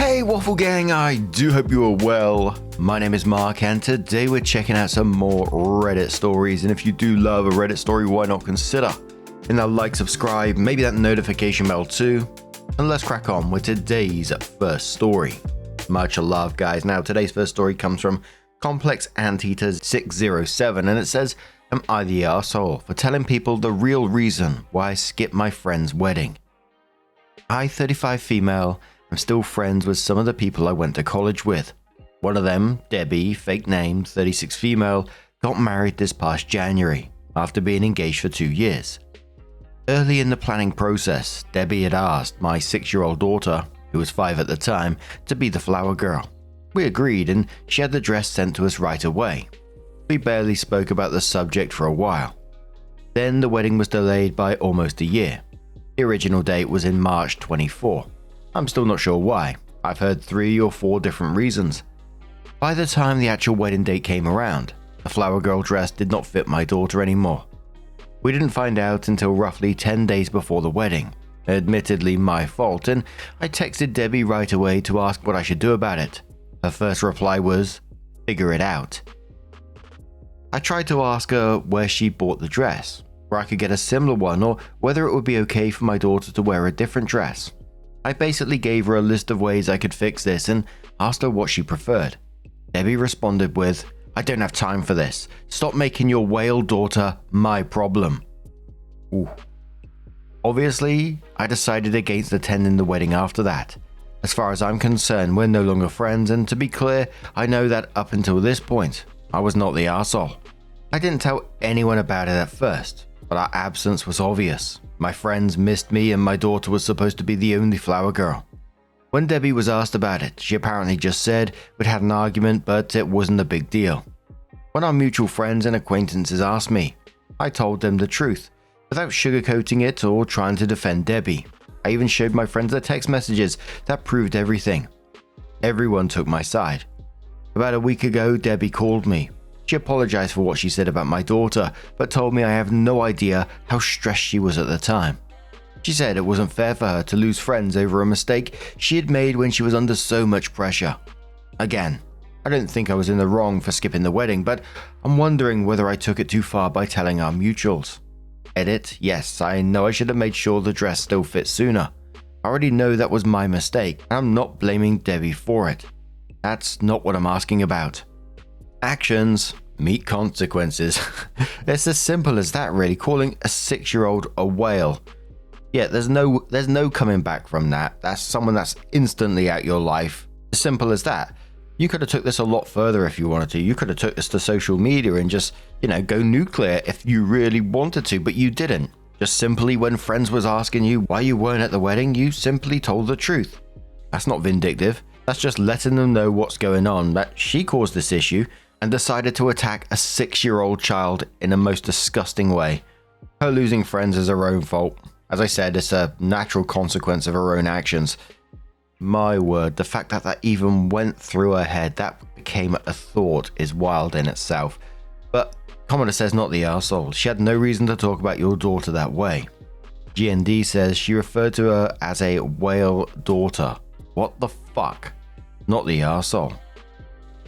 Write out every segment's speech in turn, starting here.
Hey Waffle Gang, I do hope you are well. My name is Mark and today we're checking out some more Reddit stories, and if you do love a Reddit story, why not consider hitting that like, subscribe, maybe that notification bell too, and let's crack on with today's first story. Much love guys. Now today's first story comes from Complex Anteater 607 and it says, am I the arsehole for telling people the real reason why I skipped my friend's wedding? I, 35 female, am still friends with some of the people I went to college with. One of them, Debbie, fake name, 36 female, got married this past January after being engaged for 2 years. Early in the planning process, Debbie had asked my 6-year-old daughter, who was 5 at the time, to be the flower girl. We agreed and she had the dress sent to us right away. We barely spoke about the subject for a while. Then the wedding was delayed by almost a year. The original date was in March 24. I'm still not sure why. I've heard 3 or 4 different reasons. By the time the actual wedding date came around, the flower girl dress did not fit my daughter anymore. We didn't find out until roughly 10 days before the wedding. Admittedly my fault, and I texted Debbie right away to ask what I should do about it. Her first reply was, figure it out. I tried to ask her where she bought the dress, where I could get a similar one, or whether it would be okay for my daughter to wear a different dress. I basically gave her a list of ways I could fix this and asked her what she preferred. Debbie responded with, I don't have time for this. Stop making your whale daughter my problem. Ooh. Obviously, I decided against attending the wedding after that. As far as I'm concerned, we're no longer friends, and to be clear, I know that up until this point, I was not the arsehole. I didn't tell anyone about it at first, but our absence was obvious. My friends missed me and my daughter was supposed to be the only flower girl. When Debbie was asked about it, she apparently just said we'd had an argument but it wasn't a big deal. When our mutual friends and acquaintances asked me, I told them the truth, without sugarcoating it or trying to defend Debbie. I even showed my friends the text messages that proved everything. Everyone took my side. About a week ago, Debbie called me. She apologized for what she said about my daughter, but told me I have no idea how stressed she was at the time. She said it wasn't fair for her to lose friends over a mistake she had made when she was under so much pressure. Again, I don't think I was in the wrong for skipping the wedding, but I'm wondering whether I took it too far by telling our mutuals. Edit, yes, I know I should have made sure the dress still fit sooner. I already know that was my mistake, and I'm not blaming Debbie for it. That's not what I'm asking about. Actions meet consequences. It's as simple as that really, calling a 6-year-old a whale. Yeah, there's no coming back from that. That's someone that's instantly out your life. As simple as that. You could have took this a lot further if you wanted to. You could have took this to social media and just, go nuclear if you really wanted to, but you didn't. Just simply when friends was asking you why you weren't at the wedding, you simply told the truth. That's not vindictive. That's just letting them know what's going on, that she caused this issue and decided to attack a 6-year-old child in a most disgusting way. Her losing friends is her own fault. As I said, it's a natural consequence of her own actions. My word, the fact that even went through her head, that became a thought, is wild in itself. But Commodore says not the arsehole. She had no reason to talk about your daughter that way. GND says she referred to her as a whale daughter. What the fuck? Not the arsehole.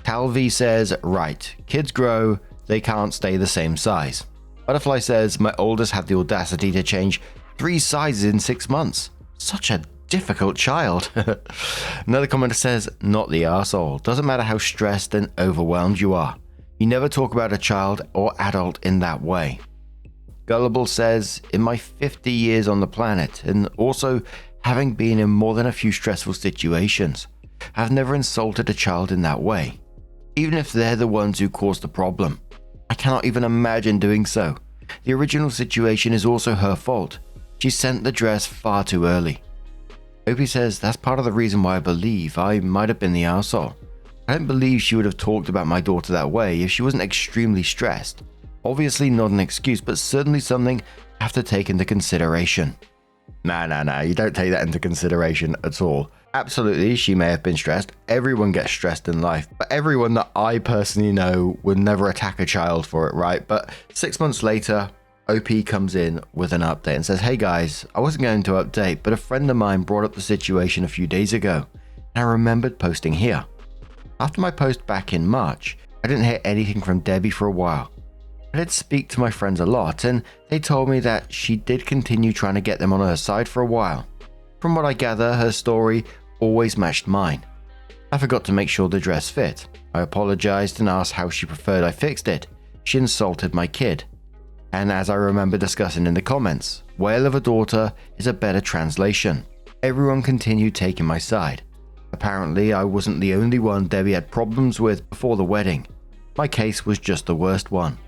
Talvi says, right, kids grow, they can't stay the same size. Butterfly says, my oldest had the audacity to change 3 sizes in 6 months. Such a difficult child. Another commenter says, not the arsehole. Doesn't matter how stressed and overwhelmed you are. You never talk about a child or adult in that way. Gullible says, in my 50 years on the planet, and also having been in more than a few stressful situations, I've never insulted a child in that way. Even if they're the ones who caused the problem. I cannot even imagine doing so. The original situation is also her fault. She sent the dress far too early. Opie says that's part of the reason why I believe I might have been the arsehole. I don't believe she would have talked about my daughter that way if she wasn't extremely stressed. Obviously not an excuse, but certainly something I have to take into consideration. Nah, you don't take that into consideration at all. Absolutely, she may have been stressed. Everyone gets stressed in life, but everyone that I personally know would never attack a child for it, right? But 6 months later, OP comes in with an update and says, hey guys, I wasn't going to update, but a friend of mine brought up the situation a few days ago. and I remembered posting here. After my post back in March, I didn't hear anything from Debbie for a while. I did speak to my friends a lot, and they told me that she did continue trying to get them on her side for a while. From what I gather, her story always matched mine. I forgot to make sure the dress fit. I apologized and asked how she preferred I fixed it. She insulted my kid. And as I remember discussing in the comments, whale of a daughter is a better translation. Everyone continued taking my side. Apparently, I wasn't the only one Debbie had problems with before the wedding. My case was just the worst one.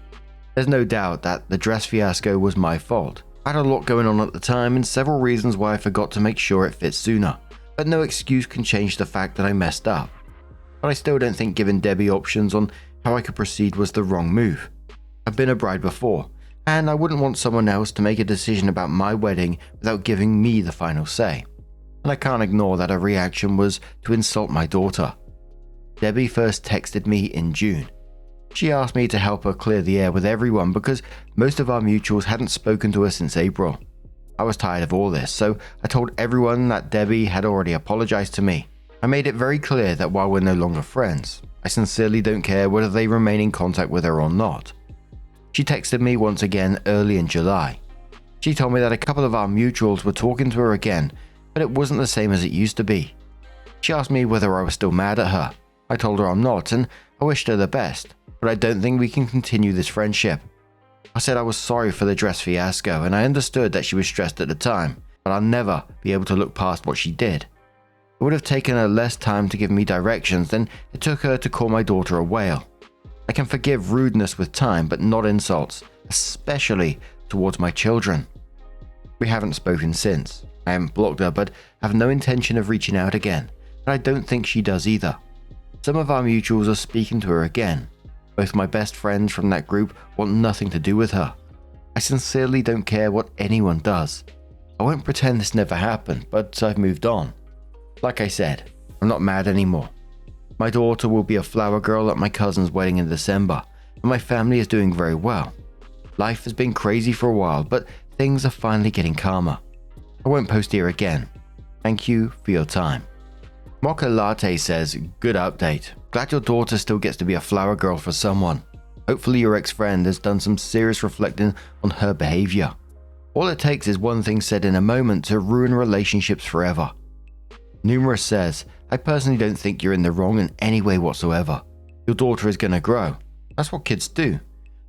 There's no doubt that the dress fiasco was my fault. I had a lot going on at the time and several reasons why I forgot to make sure it fit sooner, but no excuse can change the fact that I messed up. But I still don't think giving Debbie options on how I could proceed was the wrong move. I've been a bride before, and I wouldn't want someone else to make a decision about my wedding without giving me the final say. And I can't ignore that her reaction was to insult my daughter. Debbie first texted me in June. She asked me to help her clear the air with everyone because most of our mutuals hadn't spoken to her since April. I was tired of all this, so I told everyone that Debbie had already apologized to me. I made it very clear that while we're no longer friends, I sincerely don't care whether they remain in contact with her or not. She texted me once again early in July. She told me that a couple of our mutuals were talking to her again, but it wasn't the same as it used to be. She asked me whether I was still mad at her. I told her I'm not, and I wished her the best, but I don't think we can continue this friendship. I said I was sorry for the dress fiasco, and I understood that she was stressed at the time, but I'll never be able to look past what she did. It would have taken her less time to give me directions than it took her to call my daughter a whale. I can forgive rudeness with time, but not insults, especially towards my children. We haven't spoken since. I haven't blocked her, but have no intention of reaching out again, and I don't think she does either. Some of our mutuals are speaking to her again. Both my best friends from that group want nothing to do with her. I sincerely don't care what anyone does. I won't pretend this never happened, but I've moved on. Like I said, I'm not mad anymore. My daughter will be a flower girl at my cousin's wedding in December, and my family is doing very well. Life has been crazy for a while, but things are finally getting calmer. I won't post here again. Thank you for your time. Mocha Latte says, good update. Glad your daughter still gets to be a flower girl for someone. Hopefully your ex-friend has done some serious reflecting on her behavior. All it takes is one thing said in a moment to ruin relationships forever. Numerous says, I personally don't think you're in the wrong in any way whatsoever. Your daughter is going to grow. That's what kids do.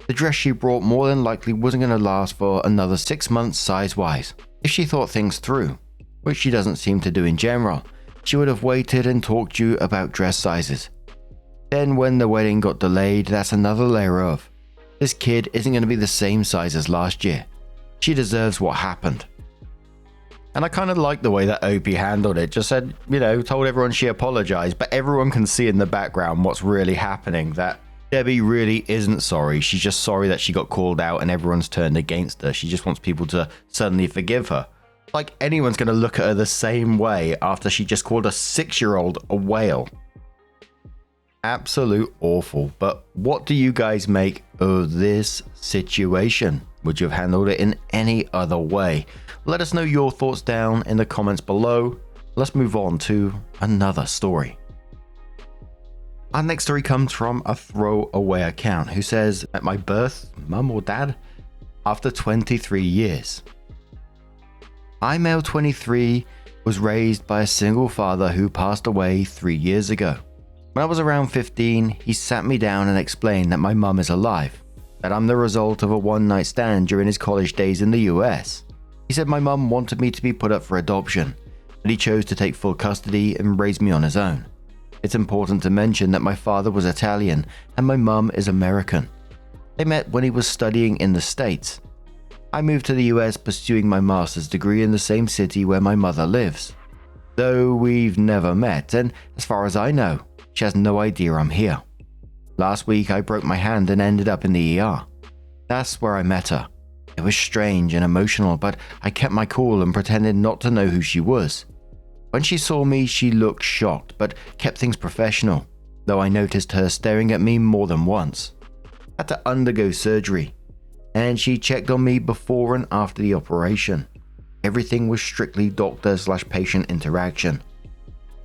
The dress she brought more than likely wasn't going to last for another 6 months size-wise. If she thought things through, which she doesn't seem to do in general, she would have waited and talked to you about dress sizes. Then when the wedding got delayed, that's another layer of, this kid isn't going to be the same size as last year. She deserves what happened. And I kind of like the way that Opie handled it. Just said, told everyone she apologized, but everyone can see in the background what's really happening, that Debbie really isn't sorry. She's just sorry that she got called out and everyone's turned against her. She just wants people to suddenly forgive her. Like anyone's going to look at her the same way after she just called a 6-year-old a whale. Absolute awful. But what do you guys make of this situation? Would you have handled it in any other way? Let us know your thoughts down in the comments below. Let's move on to another story. Our next story comes from a throwaway account who says, at my birth, mum or dad, after 23 years. I, male 23, was raised by a single father who passed away 3 years ago. When I was around 15, he sat me down and explained that my mum is alive, that I'm the result of a one-night stand during his college days in the US. He said my mum wanted me to be put up for adoption, but he chose to take full custody and raise me on his own. It's important to mention that my father was Italian and my mum is American. They met when he was studying in the States. I moved to the US pursuing my master's degree in the same city where my mother lives. Though we've never met, and as far as I know, she has no idea I'm here. Last week I broke my hand and ended up in the ER. That's where I met her. It was strange and emotional, but I kept my cool and pretended not to know who she was. When she saw me, she looked shocked, but kept things professional, though I noticed her staring at me more than once. I had to undergo surgery, and she checked on me before and after the operation. Everything was strictly doctor/patient interaction.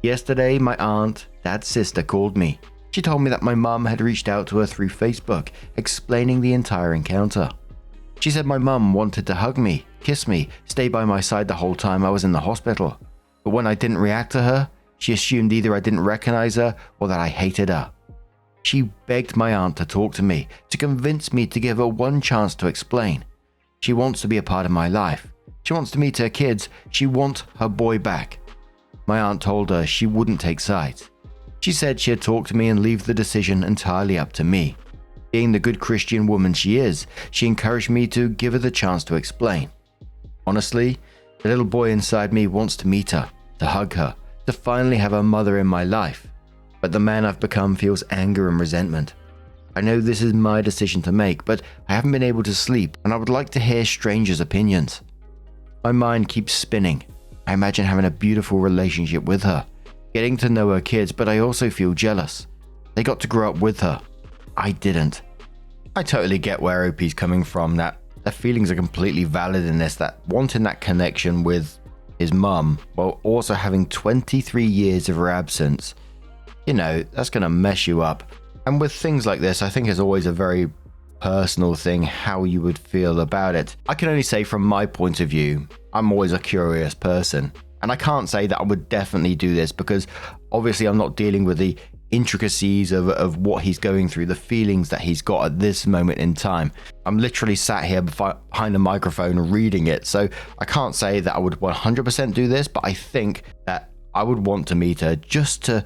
Yesterday, my aunt, dad's sister, called me. She told me that my mum had reached out to her through Facebook, explaining the entire encounter. She said my mum wanted to hug me, kiss me, stay by my side the whole time I was in the hospital. But when I didn't react to her, she assumed either I didn't recognize her or that I hated her. She begged my aunt to talk to me, to convince me to give her one chance to explain. She wants to be a part of my life. She wants to meet her kids. She wants her boy back. My aunt told her she wouldn't take sides. She said she'd talk to me and leave the decision entirely up to me. Being the good Christian woman she is, she encouraged me to give her the chance to explain. Honestly, the little boy inside me wants to meet her, to hug her, to finally have a mother in my life. But the man I've become feels anger and resentment. I know this is my decision to make, but I haven't been able to sleep, and I would like to hear strangers' opinions. My mind keeps spinning. I imagine having a beautiful relationship with her, getting to know her kids, but I also feel jealous. They got to grow up with her. I didn't. I totally get where OP's coming from, that their feelings are completely valid in this, that wanting that connection with his mum, while also having 23 years of her absence, that's going to mess you up. And with things like this, I think it's always a very personal thing how you would feel about it. I can only say from my point of view, I'm always a curious person. And I can't say that I would definitely do this because obviously I'm not dealing with the intricacies of what he's going through, the feelings that he's got at this moment in time. I'm literally sat here behind a microphone reading it. So I can't say that I would 100% do this, but I think that I would want to meet her just to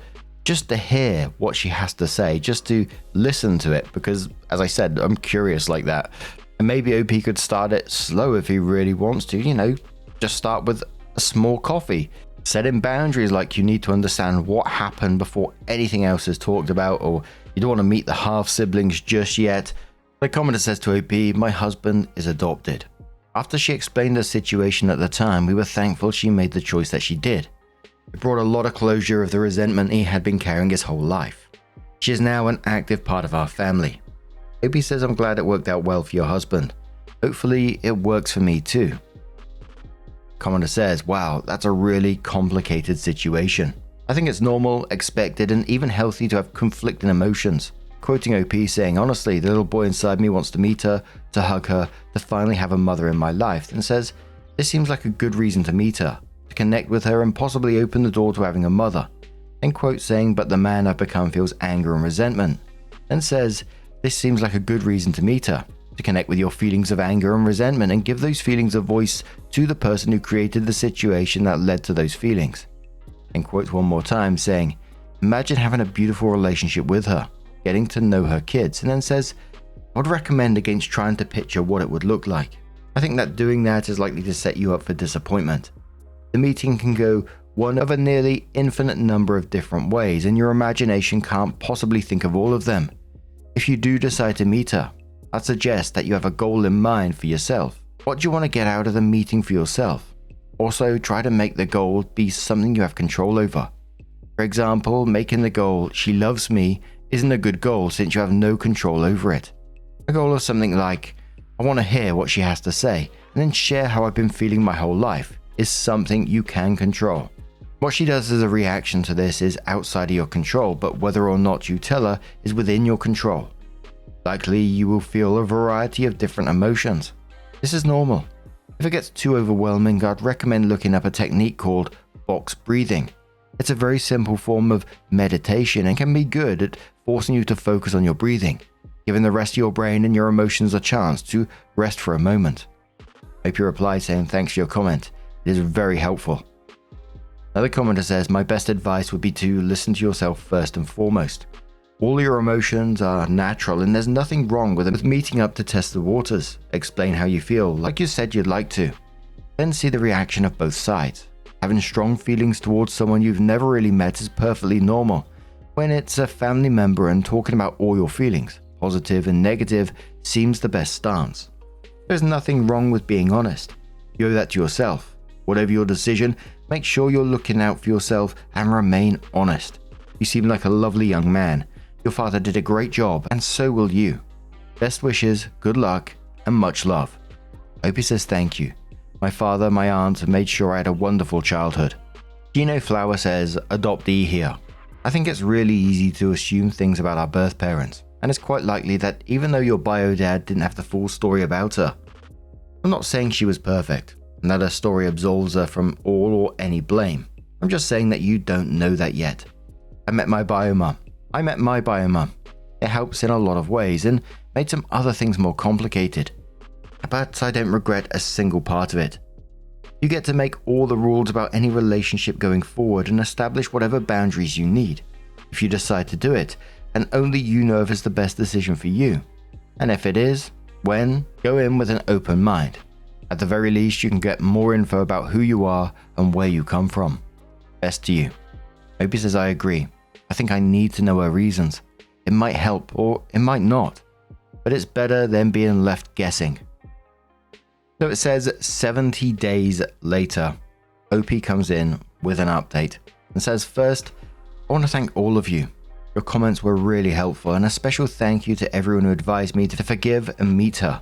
hear what she has to say, just to listen to it, because as I said, I'm curious like that. And maybe OP could start it slow if he really wants to, just start with a small coffee, setting boundaries like you need to understand what happened before anything else is talked about, or you don't want to meet the half siblings just yet. The commenter says to OP, my husband is adopted. After she explained her situation at the time, we were thankful she made the choice that she did. It brought a lot of closure of the resentment he had been carrying his whole life. She is now an active part of our family. OP says, I'm glad it worked out well for your husband. Hopefully it works for me too. Commenter says, wow, that's a really complicated situation. I think it's normal, expected, and even healthy to have conflicting emotions. Quoting OP saying, honestly, the little boy inside me wants to meet her, to hug her, to finally have a mother in my life, and says, this seems like a good reason to meet her, to connect with her and possibly open the door to having a mother. Then quotes saying, but the man I've become feels anger and resentment. Then says, this seems like a good reason to meet her, to connect with your feelings of anger and resentment and give those feelings a voice to the person who created the situation that led to those feelings. And quotes one more time saying, imagine having a beautiful relationship with her, getting to know her kids, and then says, I would recommend against trying to picture what it would look like. I think that doing that is likely to set you up for disappointment. The meeting can go one of a nearly infinite number of different ways, and your imagination can't possibly think of all of them. If you do decide to meet her, I'd suggest that you have a goal in mind for yourself. What do you want to get out of the meeting for yourself? Also, try to make the goal be something you have control over. For example, making the goal, she loves me, isn't a good goal since you have no control over it. A goal of something like, I want to hear what she has to say, and then share how I've been feeling my whole life, is something you can control. What she does as a reaction to this is outside of your control, but whether or not you tell her is within your control. Likely you will feel a variety of different emotions. This is normal. If it gets too overwhelming, I'd recommend looking up a technique called box breathing. It's a very simple form of meditation and can be good at forcing you to focus on your breathing, giving the rest of your brain and your emotions a chance to rest for a moment. Hope you reply saying thanks for your comment. It is very helpful. Another commenter says, my best advice would be to listen to yourself first and foremost. All your emotions are natural and there's nothing wrong with meeting up to test the waters. Explain how you feel, like you said you'd like to. Then see the reaction of both sides. Having strong feelings towards someone you've never really met is perfectly normal. When it's a family member and talking about all your feelings, positive and negative, seems the best stance. There's nothing wrong with being honest. You owe that to yourself. Whatever your decision, make sure you're looking out for yourself and remain honest. You seem like a lovely young man. Your father did a great job, and so will you. Best wishes, good luck, and much love. Opie says thank you. My father, my aunt made sure I had a wonderful childhood. Gino Flower says, adoptee here. I think it's really easy to assume things about our birth parents, and it's quite likely that even though your bio dad didn't have the full story about her, I'm not saying she was perfect, and that her story absolves her from all or any blame. I'm just saying that you don't know that yet. I met my bio mum. It helps in a lot of ways and made some other things more complicated. But I don't regret a single part of it. You get to make all the rules about any relationship going forward and establish whatever boundaries you need, if you decide to do it, and only you know if it's the best decision for you. And if it is, go in with an open mind. At the very least, you can get more info about who you are and where you come from. Best to you. Opie says, I agree. I think I need to know her reasons. It might help, or it might not. But it's better than being left guessing. So it says 70 days later, OP comes in with an update and says, first, I want to thank all of you. Your comments were really helpful, and a special thank you to everyone who advised me to forgive and meet her.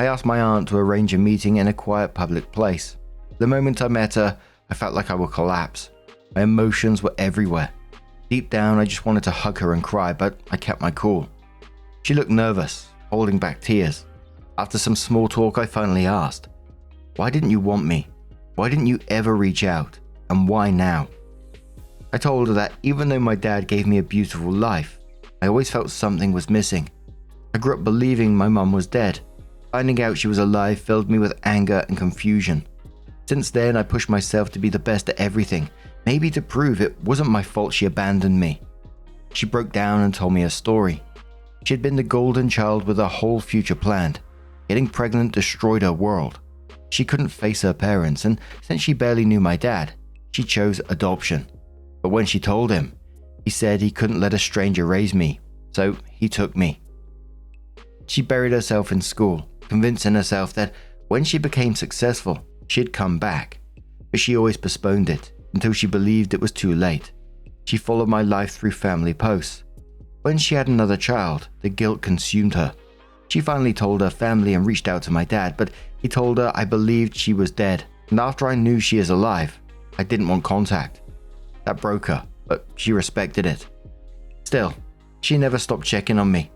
I asked my aunt to arrange a meeting in a quiet public place. The moment I met her, I felt like I would collapse. My emotions were everywhere. Deep down, I just wanted to hug her and cry, but I kept my cool. She looked nervous, holding back tears. After some small talk, I finally asked, why didn't you want me? Why didn't you ever reach out? And why now? I told her that even though my dad gave me a beautiful life, I always felt something was missing. I grew up believing my mum was dead. Finding out she was alive filled me with anger and confusion. Since then, I pushed myself to be the best at everything, maybe to prove it wasn't my fault she abandoned me. She broke down and told me her story. She had been the golden child with a whole future planned. Getting pregnant destroyed her world. She couldn't face her parents, and since she barely knew my dad, she chose adoption. But when she told him, he said he couldn't let a stranger raise me, so he took me. She buried herself in school, convincing herself that when she became successful, she'd come back. But she always postponed it until she believed it was too late. She followed my life through family posts. When she had another child, the guilt consumed her. She finally told her family and reached out to my dad, but he told her I believed she was dead, and after I knew she is alive, I didn't want contact. That broke her, but she respected it. Still, she never stopped checking on me.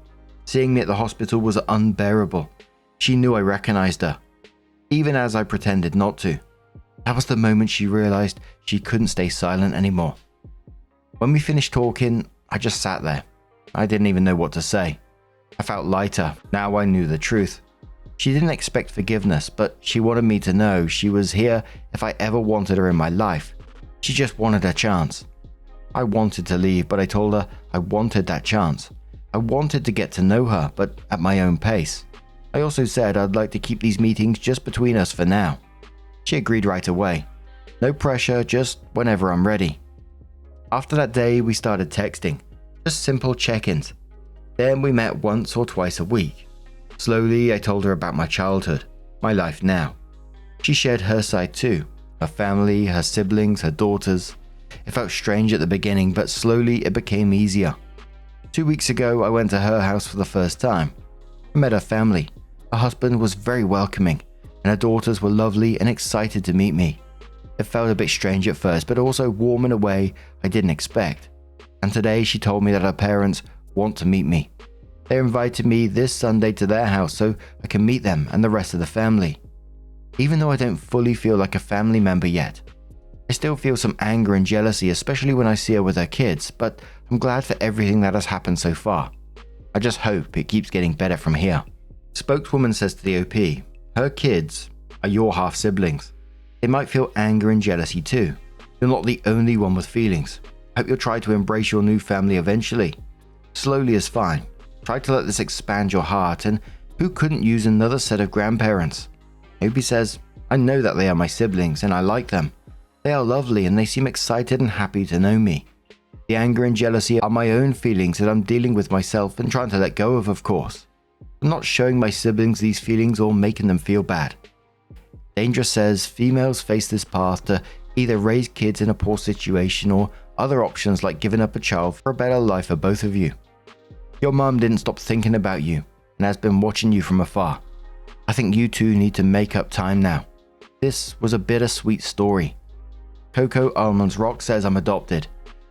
Seeing me at the hospital was unbearable. She knew I recognized her, even as I pretended not to. That was the moment she realized she couldn't stay silent anymore. When we finished talking, I just sat there. I didn't even know what to say. I felt lighter. Now I knew the truth. She didn't expect forgiveness, but she wanted me to know she was here if I ever wanted her in my life. She just wanted a chance. I wanted to leave, but I told her I wanted that chance. I wanted to get to know her, but at my own pace. I also said I'd like to keep these meetings just between us for now. She agreed right away. No pressure, just whenever I'm ready. After that day, we started texting. Just simple check-ins. Then we met once or twice a week. Slowly, I told her about my childhood, my life now. She shared her side too, her family, her siblings, her daughters. It felt strange at the beginning, but slowly it became easier. 2 weeks ago, I went to her house for the first time. I met her family. Her husband was very welcoming, and her daughters were lovely and excited to meet me. It felt a bit strange at first, but also warm in a way I didn't expect. And today she told me that her parents want to meet me. They invited me this Sunday to their house so I can meet them and the rest of the family. Even though I don't fully feel like a family member yet, I still feel some anger and jealousy, especially when I see her with her kids, but I'm glad for everything that has happened so far. I just hope it keeps getting better from here. Spokeswoman says to the OP, her kids are your half-siblings. They might feel anger and jealousy too. You're not the only one with feelings. Hope you'll try to embrace your new family eventually. Slowly is fine. Try to let this expand your heart, and who couldn't use another set of grandparents? Opie says, I know that they are my siblings and I like them. They are lovely and they seem excited and happy to know me. The anger and jealousy are my own feelings that I'm dealing with myself and trying to let go of course. I'm not showing my siblings these feelings or making them feel bad. Dangerous says females face this path to either raise kids in a poor situation or other options like giving up a child for a better life for both of you. Your mum didn't stop thinking about you and has been watching you from afar. I think you two need to make up time now. This was a bittersweet story. Coco Almonds Rock says, I'm adopted.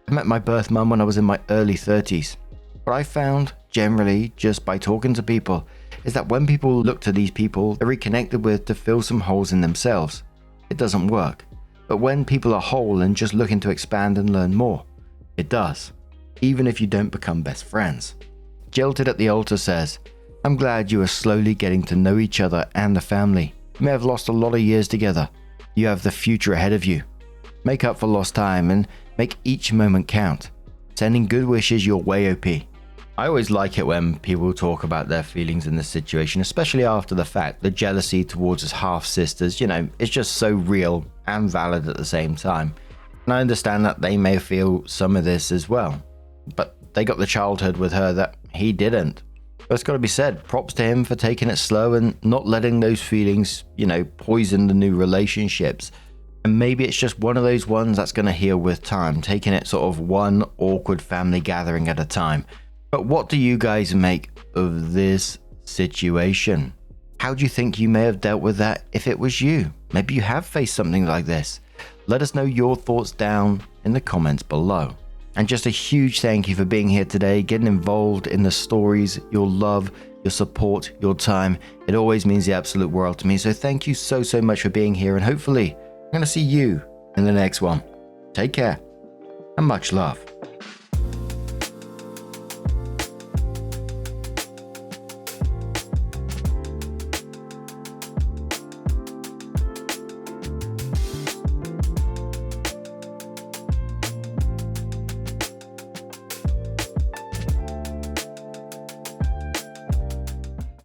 I met my birth mum when I was in my early 30s. What I found, generally, just by talking to people, is that when people look to these people they're reconnected with to fill some holes in themselves, it doesn't work. But when people are whole and just looking to expand and learn more, it does, even if you don't become best friends. Jilted at the Altar says, I'm glad you are slowly getting to know each other and the family. You may have lost a lot of years together. You have the future ahead of you. Make up for lost time and make each moment count. Sending good wishes your way, OP. I always like it when people talk about their feelings in this situation, especially after the fact. The jealousy towards his half-sisters, it's just so real and valid at the same time. And I understand that they may feel some of this as well. But they got the childhood with her that he didn't. But it's got to be said, props to him for taking it slow and not letting those feelings, poison the new relationships. And maybe it's just one of those ones that's going to heal with time, taking it sort of one awkward family gathering at a time. But what do you guys make of this situation? How do you think you may have dealt with that if it was you? Maybe you have faced something like this. Let us know your thoughts down in the comments below. And just a huge thank you for being here today, getting involved in the stories, your love, your support, your time. It always means the absolute world to me. So thank you so much for being here, and hopefully I'm going to see you in the next one. Take care and much love.